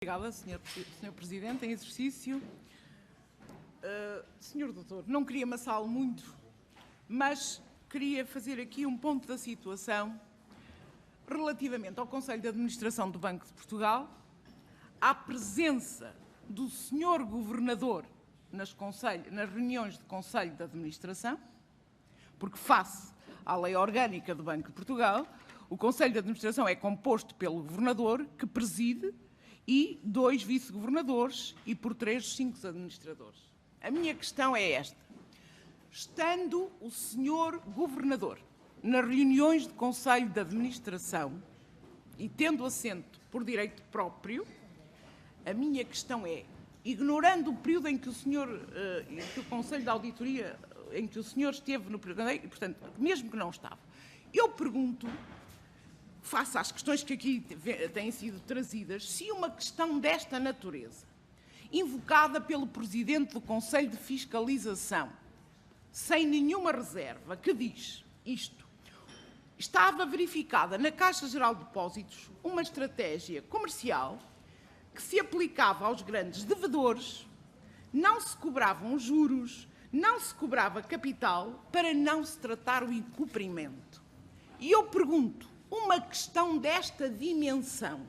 Obrigada, Sr. Presidente, em exercício. Sr. Doutor, não queria amassá-lo muito, mas queria fazer aqui um ponto da situação relativamente ao Conselho de Administração do Banco de Portugal, à presença do Sr. Governador nas reuniões de Conselho de Administração, porque face à Lei Orgânica do Banco de Portugal, o Conselho de Administração é composto pelo Governador, que preside, e 2 vice-governadores e por 3, 5 administradores. A minha questão é esta. Estando o Sr. Governador nas reuniões de Conselho de Administração e tendo assento por direito próprio, a minha questão é, ignorando o período em que o Conselho de Auditoria, em que o senhor esteve no período, e, portanto, mesmo que não estava, eu pergunto, face às questões que aqui têm sido trazidas, se uma questão desta natureza, invocada pelo Presidente do Conselho de Fiscalização, sem nenhuma reserva, que diz isto, estava verificada na Caixa Geral de Depósitos uma estratégia comercial que se aplicava aos grandes devedores, não se cobravam juros, não se cobrava capital para não se tratar o incumprimento. E eu pergunto, uma questão desta dimensão,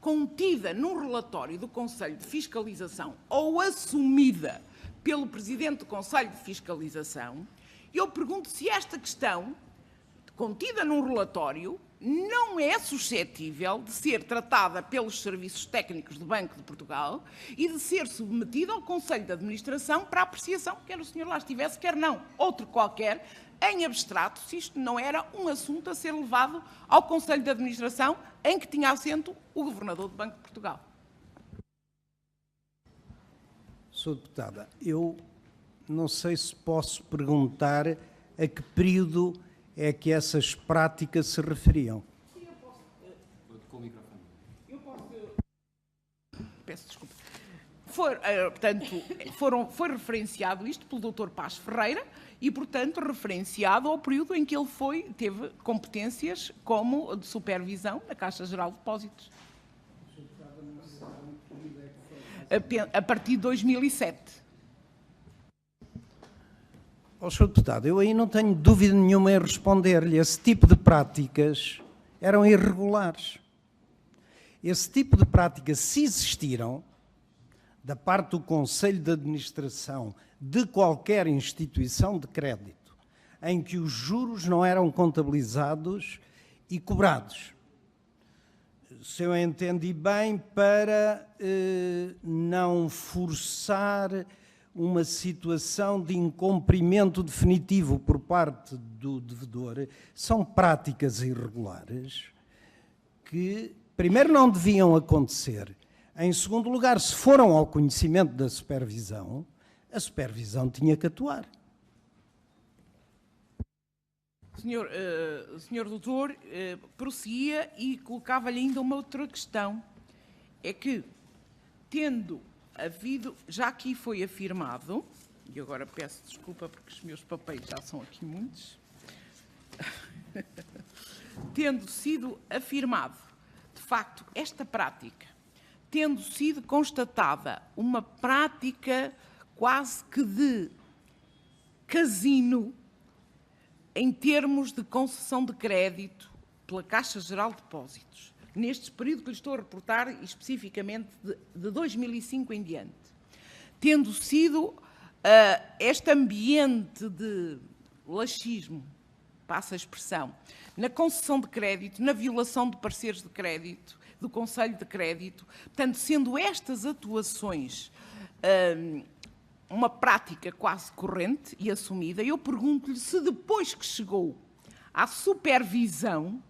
contida num relatório do Conselho de Fiscalização ou assumida pelo Presidente do Conselho de Fiscalização, eu pergunto se esta questão, contida num relatório, não é suscetível de ser tratada pelos serviços técnicos do Banco de Portugal e de ser submetida ao Conselho de Administração para apreciação, quer o senhor lá estivesse, quer não, outro qualquer, em abstrato, se isto não era um assunto a ser levado ao Conselho de Administração em que tinha assento o Governador do Banco de Portugal. Sra. Deputada, eu não sei se posso perguntar a que período é que essas práticas se referiam. Sim, eu posso. Com o microfone. Eu posso. Peço desculpa. Foi referenciado isto pelo Dr. Paz Ferreira e, portanto, referenciado ao período em que ele teve competências como de supervisão na Caixa Geral de Depósitos. A partir de 2007. Sr. Deputado, eu aí não tenho dúvida nenhuma em responder-lhe. Esse tipo de práticas eram irregulares. Esse tipo de práticas, se existiram, da parte do Conselho de Administração de qualquer instituição de crédito, em que os juros não eram contabilizados e cobrados. Se eu entendi bem, para não forçar uma situação de incumprimento definitivo por parte do devedor, são práticas irregulares que, primeiro, não deviam acontecer. Em segundo lugar, se foram ao conhecimento da supervisão, a supervisão tinha que atuar. Senhor doutor, prosseguia e colocava-lhe ainda uma outra questão. É que, tendo havido, já aqui foi afirmado, e agora peço desculpa porque os meus papéis já são aqui muitos, tendo sido afirmado, de facto, esta prática, tendo sido constatada uma prática quase que de casino em termos de concessão de crédito pela Caixa Geral de Depósitos, neste período que lhe estou a reportar, especificamente de 2005 em diante, tendo sido este ambiente de laxismo, passa a expressão, na concessão de crédito, na violação de parceiros de crédito, do Conselho de Crédito, portanto, sendo estas atuações uma prática quase corrente e assumida, eu pergunto-lhe se depois que chegou à supervisão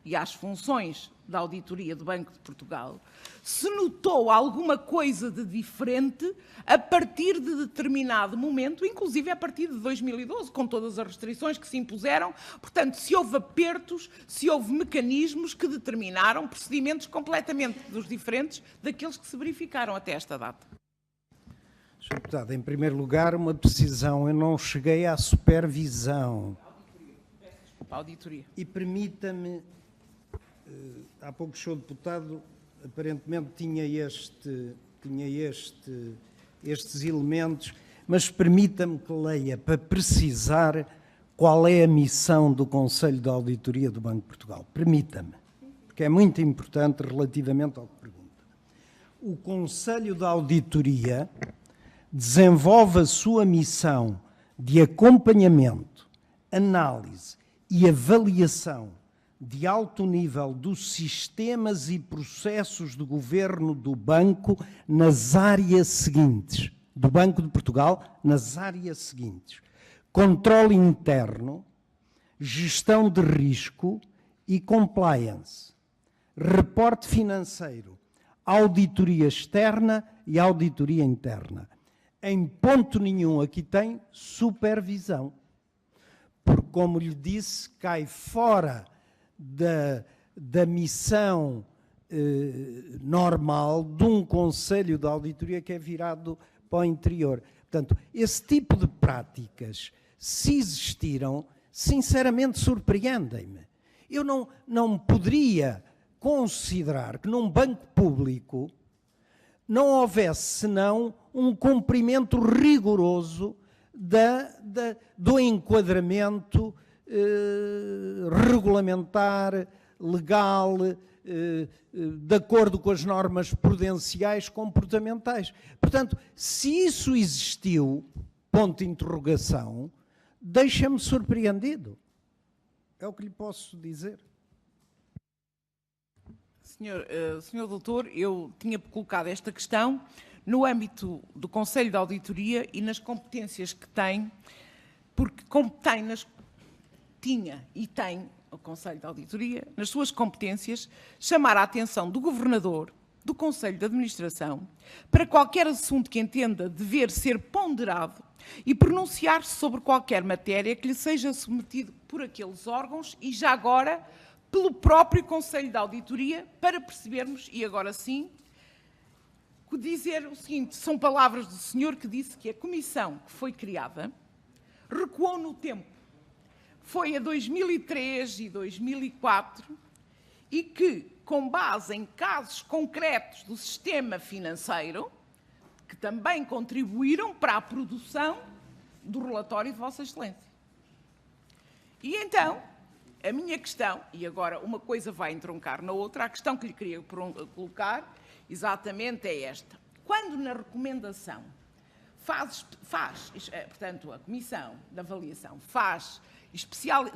e às funções da auditoria do Banco de Portugal, se notou alguma coisa de diferente a partir de determinado momento, inclusive a partir de 2012, com todas as restrições que se impuseram, portanto, se houve apertos, se houve mecanismos que determinaram procedimentos completamente diferentes daqueles que se verificaram até esta data. Sr. Deputado, em primeiro lugar, uma precisão, eu não cheguei à supervisão. Auditoria. E permita-me, há pouco o Sr. Deputado aparentemente tinha estes elementos, mas permita-me que leia para precisar qual é a missão do Conselho de Auditoria do Banco de Portugal. Permita-me, porque é muito importante relativamente ao que pergunta. O Conselho de Auditoria desenvolve a sua missão de acompanhamento, análise e avaliação de alto nível dos sistemas e processos de governo do banco nas áreas seguintes, do Banco de Portugal, nas áreas seguintes: controle interno, gestão de risco e compliance, reporte financeiro, auditoria externa e auditoria interna. Em ponto nenhum aqui tem supervisão, porque, como lhe disse, cai fora da missão normal de um Conselho de Auditoria que é virado para o interior. Portanto, esse tipo de práticas, se existiram, sinceramente surpreendem-me. Eu não poderia considerar que num banco público não houvesse senão um cumprimento rigoroso do enquadramento regulamentar, legal, de acordo com as normas prudenciais comportamentais. Portanto, se isso existiu, ponto de interrogação, deixa-me surpreendido. É o que lhe posso dizer. Senhor doutor, eu tinha colocado esta questão no âmbito do Conselho de Auditoria e nas competências que tem, porque como tinha e tem o Conselho de Auditoria, nas suas competências, chamar a atenção do Governador, do Conselho de Administração, para qualquer assunto que entenda dever ser ponderado e pronunciar-se sobre qualquer matéria que lhe seja submetido por aqueles órgãos e já agora pelo próprio Conselho de Auditoria, para percebermos, e agora sim, dizer o seguinte: são palavras do senhor que disse que a comissão que foi criada recuou no tempo. Foi a 2003 e 2004 e que, com base em casos concretos do sistema financeiro, que também contribuíram para a produção do relatório de Vossa Excelência. E então, a minha questão, e agora uma coisa vai entroncar na outra, a questão que lhe queria colocar exatamente é esta. Quando na recomendação portanto, a Comissão de Avaliação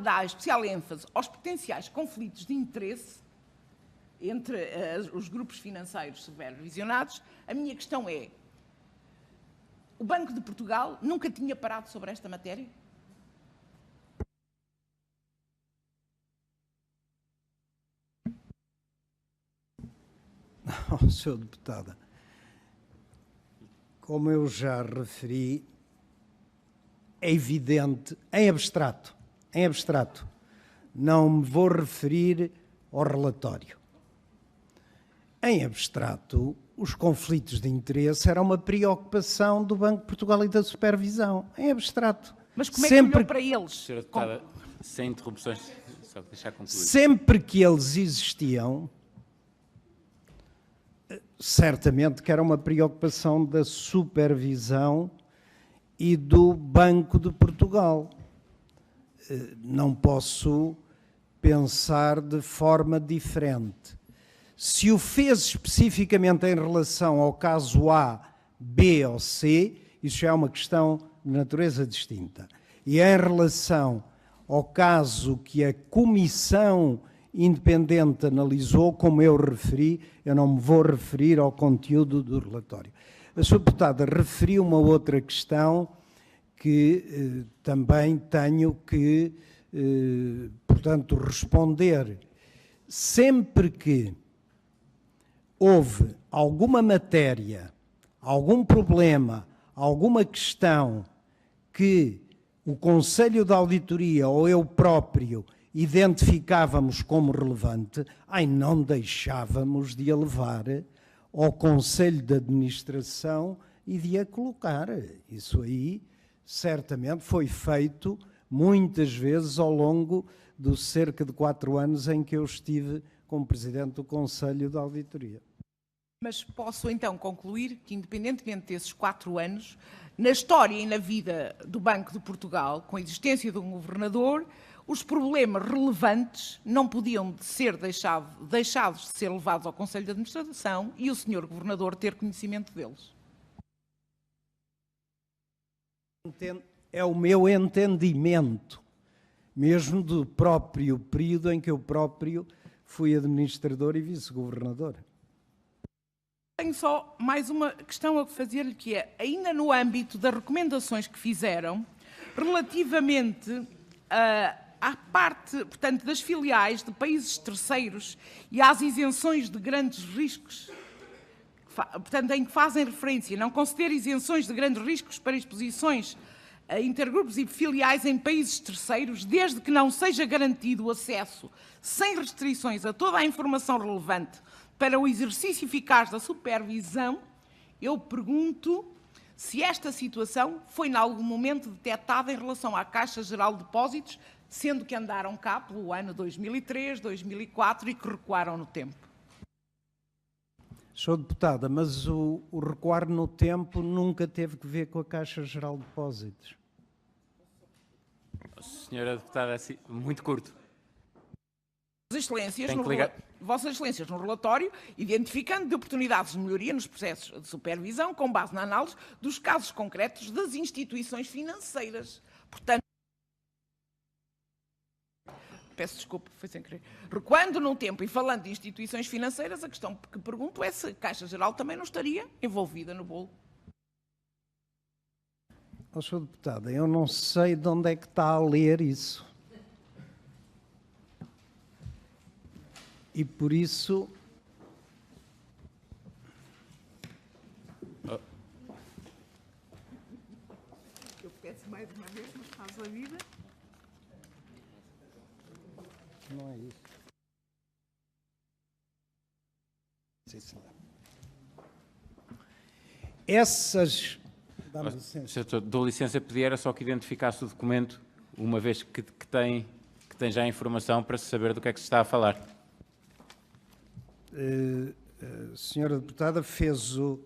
dá especial ênfase aos potenciais conflitos de interesse entre os grupos financeiros supervisionados, a minha questão é: o Banco de Portugal nunca tinha parado sobre esta matéria? Oh, Sr. Deputada, como eu já referi, é evidente, em abstrato, não me vou referir ao relatório. Em abstrato, os conflitos de interesse eram uma preocupação do Banco de Portugal e da supervisão, em abstrato. Mas como é que olhou para eles? Senhora Deputada, sem interrupções, só deixar concluir. Sempre que eles existiam, certamente que era uma preocupação da supervisão e do Banco de Portugal. Não posso pensar de forma diferente. Se o fez especificamente em relação ao caso A, B ou C, isso já é uma questão de natureza distinta. E em relação ao caso que a Comissão Independente analisou, como eu referi, eu não me vou referir ao conteúdo do relatório. A Sra. Deputada referiu uma outra questão que também tenho que, portanto, responder. Sempre que houve alguma matéria, algum problema, alguma questão que o Conselho de Auditoria ou eu próprio identificávamos como relevante, não deixávamos de a levar ao Conselho de Administração e de a colocar. Isso aí certamente foi feito muitas vezes ao longo dos cerca de 4 anos em que eu estive como Presidente do Conselho de Auditoria. Mas posso então concluir que, independentemente desses 4 anos, na história e na vida do Banco de Portugal, com a existência de um governador, os problemas relevantes não podiam ser deixados de ser levados ao Conselho de Administração e o Sr. Governador ter conhecimento deles. É o meu entendimento, mesmo do próprio período em que eu próprio fui administrador e vice-governador. Tenho só mais uma questão a fazer-lhe, que é, ainda no âmbito das recomendações que fizeram, relativamente à parte, portanto, das filiais de países terceiros e às isenções de grandes riscos, portanto, em que fazem referência, não conceder isenções de grandes riscos para exposições a intergrupos e filiais em países terceiros, desde que não seja garantido o acesso sem restrições a toda a informação relevante para o exercício eficaz da supervisão, eu pergunto se esta situação foi em algum momento detectada em relação à Caixa Geral de Depósitos, sendo que andaram cá pelo ano 2003, 2004 e que recuaram no tempo. Sou deputada, mas o recuar no tempo nunca teve que ver com a Caixa Geral de Depósitos. Senhora deputada, muito curto. Vossas Excelências, no relatório, identificando de oportunidades de melhoria nos processos de supervisão, com base na análise dos casos concretos das instituições financeiras. Portanto, peço desculpa, foi sem querer. Recuando no tempo e falando de instituições financeiras, a questão que pergunto é se a Caixa Geral também não estaria envolvida no bolo. Sr. Deputada, eu não sei de onde é que está a ler isso. E por isso... Eu peço mais uma vez, mas faz a vida. Não é isso. Sim, senhor. Essas... Dá-me licença. Dou licença a pedir, era só que identificasse o documento, uma vez que tem já a informação para se saber do que é que se está a falar. A senhora deputada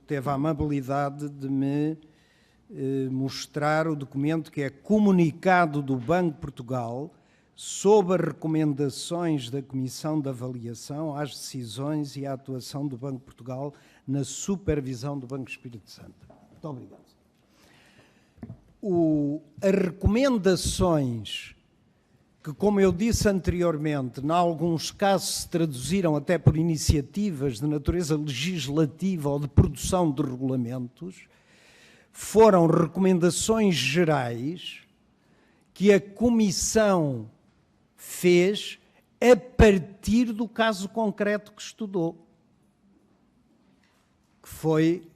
teve a amabilidade de me mostrar o documento que é comunicado do Banco de Portugal sob as recomendações da Comissão de Avaliação às decisões e à atuação do Banco de Portugal na supervisão do Banco Espírito Santo. Muito obrigado. As recomendações que, como eu disse anteriormente, em alguns casos se traduziram até por iniciativas de natureza legislativa ou de produção de regulamentos, foram recomendações gerais que a Comissão fez a partir do caso concreto que estudou, que foi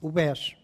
o BES.